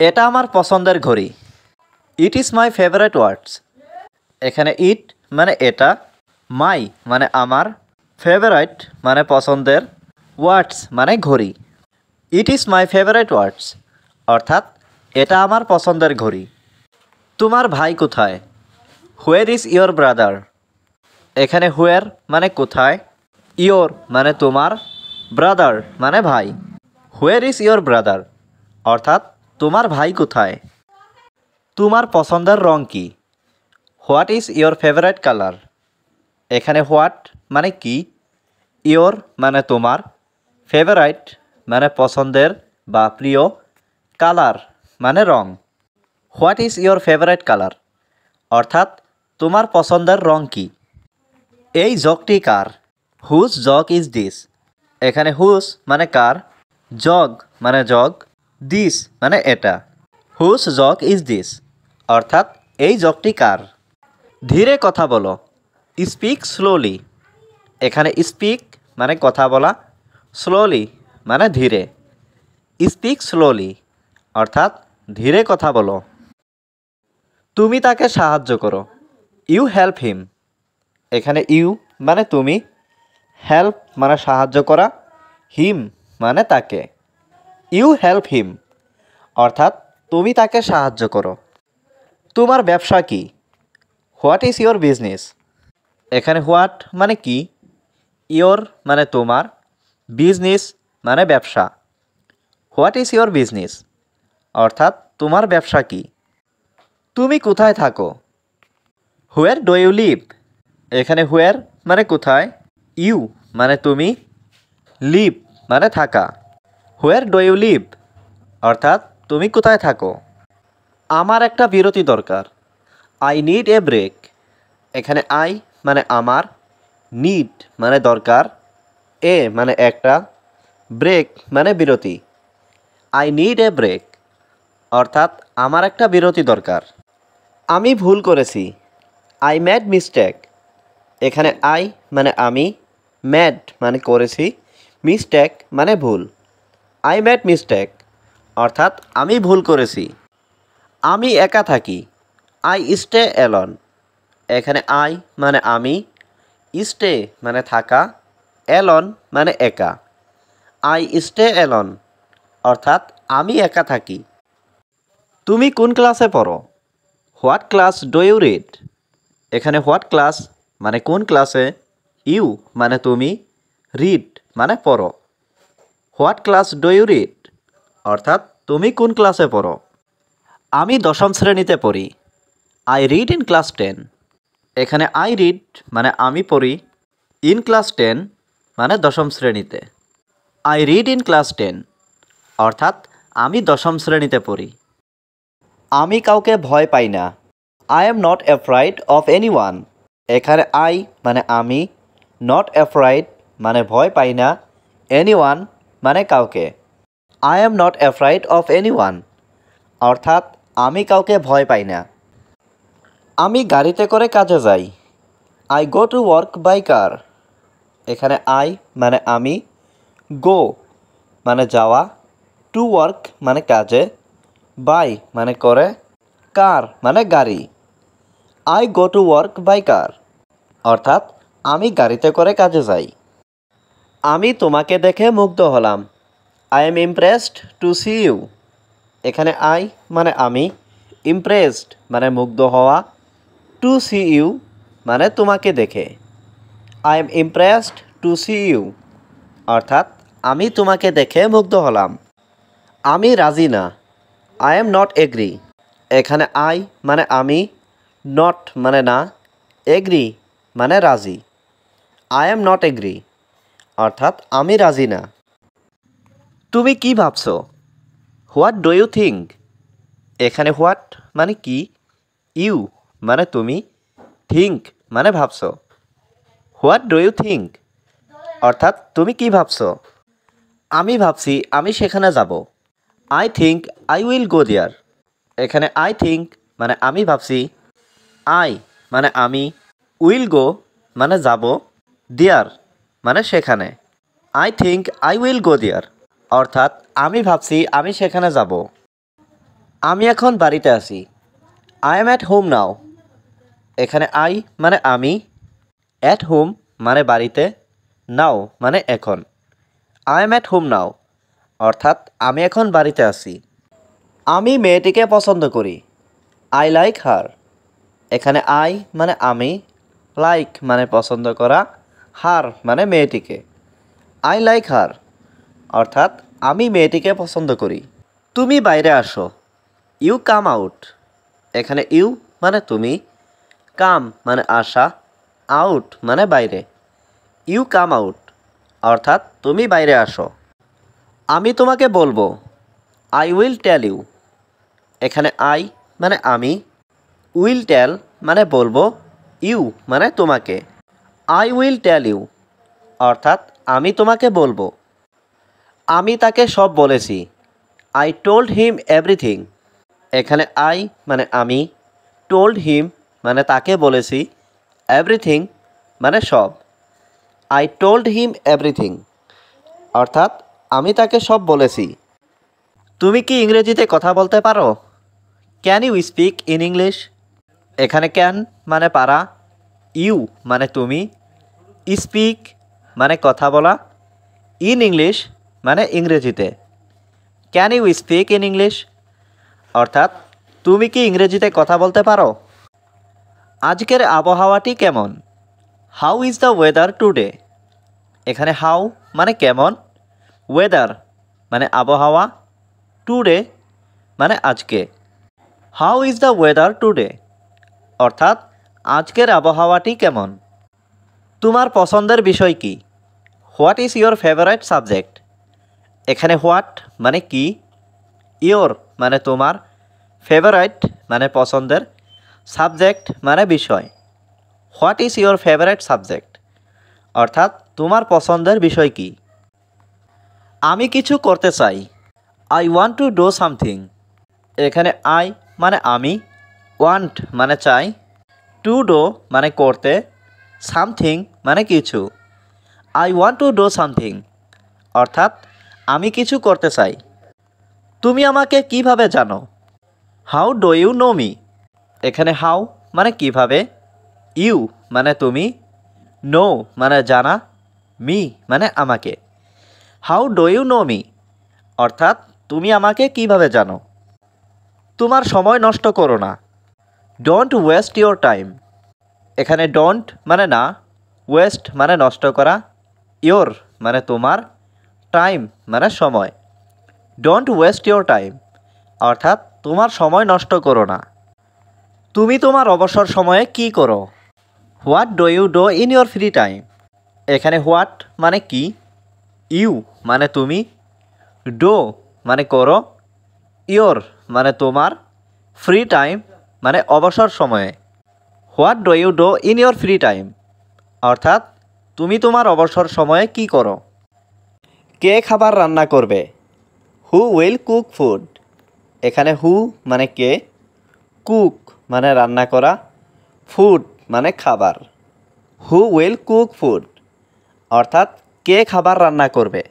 এটা আমার পছন্দের ঘড়ি। ইট ইজ মাই ফেভারিট ওয়ার্ডস। এখানে ইট মানে এটা, মাই মানে আমার, ফেভারিট মানে পছন্দের, ওয়ার্ডস মানে ঘড়ি। ইট ইজ মাই ফেভারিট ওয়ার্ডস অর্থাৎ এটা আমার পছন্দের ঘড়ি। তোমার ভাই কোথায়? Where is your brother? এখানে হোয়ার মানে কোথায়, ইয়োর মানে তোমার, ব্রাদার মানে ভাই। হোয়ার ইজ ইয়োর ব্রাদার অর্থাৎ তোমার ভাই কোথায়? তোমার পছন্দের রং কি? What is your favourite colour? এখানে হোয়াট মানে কি, ইয়োর মানে তোমার, ফেভারাইট মানে পছন্দের বা প্রিয়, কালার মানে রং। What is your favourite colour অর্থাৎ তোমার পছন্দের রং কি? এই জগটি কার? Whose jug is this? এখানে হুজ মানে কার, জগ মানে জগ, দিস মানে এটা। হুজ জগ ইজ দিস অর্থাৎ এই জগটি কার? ধীরে কথা বলো, স্পিক স্লোলি। এখানে স্পিক মানে কথা বলা, স্লোলি মানে ধীরে। স্পিক স্লোলি অর্থাৎ ধীরে কথা বলো। তুমি তাকে সাহায্য করো, ইউ হেল্প হিম। এখানে ইউ মানে তুমি, হেল্প মানে সাহায্য করা, হিম মানে তাকে। ইউ হেল্প হিম অর্থাৎ তুমি তাকে সাহায্য করো। তোমার ব্যবসা কি? What is your business? এখানে হোয়াট মানে কি, ইয়োর মানে তোমার, বিজনেস মানে ব্যবসা। হোয়াট ইজ ইয়োর বিজনেস অর্থাৎ তোমার ব্যবসা কি? তুমি কোথায় থাকো? Where do you live? এখানে হোয়ার মানে কোথায়, ইউ মানে তুমি, লিভ মানে থাকা। হোয়ার ডু ইউ লিভ অর্থাৎ তুমি কোথায় থাকো? আমার একটা বিরতি দরকার, আই নিড এ ব্রেক। এখানে আই মানে আমার, নিড মানে দরকার, এ মানে একটা, ব্রেক মানে বিরতি। আই নিড এ ব্রেক অর্থাৎ আমার একটা বিরতি দরকার। আমি ভুল করেছি, আই ম্যাড মিস্টেক। এখানে আই মানে আমি, ম্যাড মানে করেছি, মিস্টেক মানে ভুল। আই ম্যাড মিস্টেক অর্থাৎ আমি ভুল করেছি। আমি একা থাকি, আই স্টে অ্যালন। এখানে আই মানে আমি, স্টে মানে থাকা, অ্যালন মানে একা। আই স্টে অ্যালন অর্থাৎ আমি একা থাকি। তুমি কোন ক্লাসে পড়ো? What class do you read? এখানে হোয়াট ক্লাস মানে কোন ক্লাসে, ইউ মানে তুমি, রিড মানে পড়ো। What class do you read অর্থাৎ তুমি কোন ক্লাসে পড়ো? আমি দশম শ্রেণীতে পড়ি, আই রিড ইন ক্লাস 10। এখানে আই রিড মানে আমি পড়ি, ইন ক্লাস 10 মানে দশম শ্রেণীতে। আই রিড ইন ক্লাস 10 অর্থাৎ আমি দশম শ্রেণীতে পড়ি। আমি কাউকে ভয় পাই না, I am not afraid of any one. এখানে আই মানে আমি, নট অ্যাফ্রাইড মানে ভয় পাই না, এনি ওয়ান মানে কাউকে। I am not afraid of any one অর্থাৎ আমি কাউকে ভয় পাই না। আমি গাড়িতে করে কাজে যাই, I go to work by car. এখানে আই মানে আমি, গো মানে যাওয়া, টু ওয়ার্ক মানে কাজে, বাই মানে করে, কার মানে গাড়ি। I go to work by car অর্থাৎ আমি গাড়িতে করে কাজে যাই। আমি তোমাকে দেখে মুগ্ধ হলাম, I am impressed to see you. এখানে আই মানে আমি, ইমপ্রেসড মানে মুগ্ধ হওয়া, টু সি ইউ মানে তোমাকে দেখে। I am impressed to see you অর্থাৎ আমি তোমাকে দেখে মুগ্ধ হলাম। আমি রাজি না, আই এম নট এগ্রি। এখানে আই মানে আমি, নট মানে না, এগ্রি মানে রাজি। আই এম নট এগ্রি অর্থাৎ আমি রাজি না। তুমি কি ভাবছো? What do you think? এখানে হোয়াট মানে কি, ইউ মানে তুমি, থিঙ্ক মানে ভাবছো। হোয়াট ডু ইউ থিঙ্ক অর্থাৎ তুমি কি ভাবছো? আমি ভাবছি আমি সেখানে যাব, I think I will go there. এখানে আই থিঙ্ক মানে আমি ভাবছি, আই মানে আমি, উইল গো মানে যাব, দেয়ার মানে সেখানে। I think I will go there অর্থাৎ আমি ভাবছি আমি সেখানে যাব। আমি এখন বাড়িতে আছি। I am at home now. এখানে আই মানে আমি, অ্যাট হোম মানে বাড়িতে, নাও মানে এখন। I am at home now অর্থাৎ আমি এখন বাড়িতে আছি। আমি মেয়েটিকে পছন্দ করি। I like her. এখানে আই মানে আমি, লাইক মানে পছন্দ করা, হার মানে মেয়েটিকে। আই লাইক হার অর্থাৎ আমি মেয়েটিকে পছন্দ করি। তুমি বাইরে আসো। You come out. এখানে ইউ মানে তুমি, কাম মানে আসা, আউট মানে বাইরে। ইউ কাম আউট অর্থাৎ তুমি বাইরে আসো। আমি তোমাকে বলবো। I will tell you. এখানে আই মানে আমি, উইল টেল মানে বলবো, ইউ মানে তোমাকে। আই উইল টেল ইউ অর্থাৎ আমি তোমাকে বলবো। আমি তাকে সব বলেছি। I told him everything. এখানে আই মানে আমি, টোল্ড হিম মানে তাকে বলেছি, এভরিথিং মানে সব। আই টোল্ড হিম এভরিথিং অর্থাৎ আমি তাকে সব বলেছি। তুমি কি ইংরেজিতে কথা বলতে পারো? Can you speak in English? এখানে ক্যান মানে পারা, ইউ মানে তুমি, স্পিক মানে কথা বলা, ইন ইংলিশ মানে ইংরেজিতে। Can you speak in English অর্থাৎ তুমি কি ইংরেজিতে কথা বলতে পারো? আজকের আবহাওয়াটি কেমন? How is the weather today? এখানে হাউ মানে কেমন, ওয়েদার মানে আবহাওয়া, টুডে মানে আজকে। How is the weather today অর্থাৎ আজকের আবহাওয়াটি কেমন? তোমার পছন্দের বিষয় কি? What is your favourite subject? এখানে হোয়াট মানে কি, ইয়োর মানে তোমার, ফেভারাইট মানে পছন্দের, সাবজেক্ট মানে বিষয়। What is your favourite subject অর্থাৎ তোমার পছন্দের বিষয় কি? আমি কিছু করতে চাই। I want to do something. এখানে আই মানে আমি, ওয়ান্ট মানে চাই, টু ডু মানে করতে, সামথিং মানে কিছু। I want to do something অর্থাৎ আমি কিছু করতে চাই। তুমি আমাকে কিভাবে জানো? How do you know me? এখানে হাউ মানে কিভাবে, ইউ মানে তুমি, নো মানে জানা, মি মানে আমাকে। How do you know me অর্থাৎ তুমি আমাকে কিভাবে জানো? তোমার সময় নষ্ট করো না। Don't waste your time. এখানে ডোন্ট মানে না, ওয়েস্ট মানে নষ্ট করা, ইয়োর মানে তোমার, টাইম মানে সময়। ডোন্ট ওয়েস্ট ইয়োর টাইম অর্থাৎ তোমার সময় নষ্ট করো না। তুমি তোমার অবসর সময়ে কি করো? What do you do in your free time? এখানে হোয়াট মানে কি, ইউ মানে তুমি, ডো মানে করো, ইয়োর মানে তোমার, ফ্রি টাইম মানে অবসর সময়ে। What do you do in your free time অর্থাৎ তুমি তোমার অবসর সময়ে কি করো? কে খাবার রান্না করবে? Who will cook food? এখানে হু মানে কে, কুক মানে রান্না করা, ফুড মানে খাবার। হু উইল কুক ফুড অর্থাৎ কে খাবার রান্না করবে?